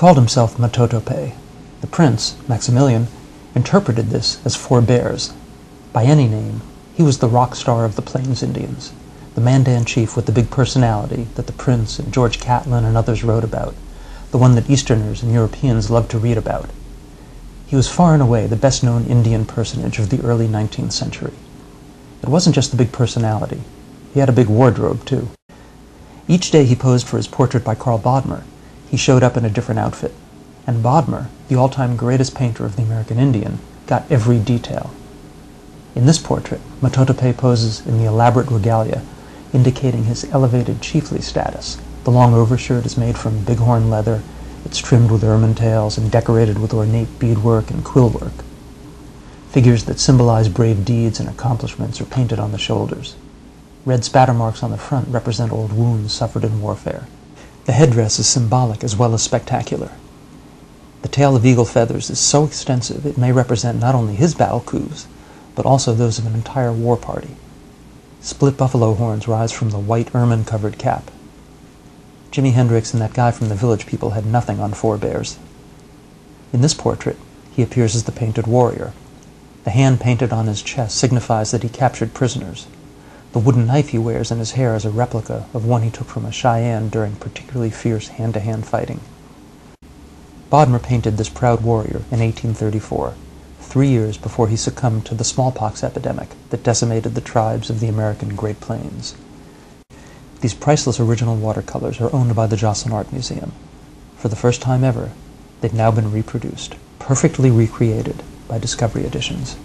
called himself Mató-Tópe. The Prince, Maximilian, interpreted this as 4 bears. By any name, he was the rock star of the Plains Indians, the Mandan chief with the big personality that the Prince and George Catlin and others wrote about, the one that Easterners and Europeans loved to read about. He was far and away the best-known Indian personage of the early 19th century. It wasn't just the big personality. He had a big wardrobe, too. Each day he posed for his portrait by Karl Bodmer, he showed up in a different outfit. And Bodmer, the all-time greatest painter of the American Indian, got every detail. In this portrait, Mato-Tope poses in the elaborate regalia, indicating his elevated chiefly status. The long overshirt is made from bighorn leather, it's trimmed with ermine tails and decorated with ornate beadwork and quill-work. Figures that symbolize brave deeds and accomplishments are painted on the shoulders. Red spatter marks on the front represent old wounds suffered in warfare. The headdress is symbolic as well as spectacular. The tail of eagle feathers is so extensive it may represent not only his battle coups, but also those of an entire war party. Split buffalo horns rise from the white ermine-covered cap. Jimi Hendrix and that guy from the Village People had nothing on 4 bears. In this portrait, he appears as the painted warrior. The hand painted on his chest signifies that he captured prisoners. The wooden knife he wears in his hair is a replica of one he took from a Cheyenne during particularly fierce hand-to-hand fighting. Bodmer painted this proud warrior in 1834, 3 years before he succumbed to the smallpox epidemic that decimated the tribes of the American Great Plains. These priceless original watercolors are owned by the Joslyn Art Museum. For the first time ever, they've now been reproduced, perfectly recreated by Discovery Editions.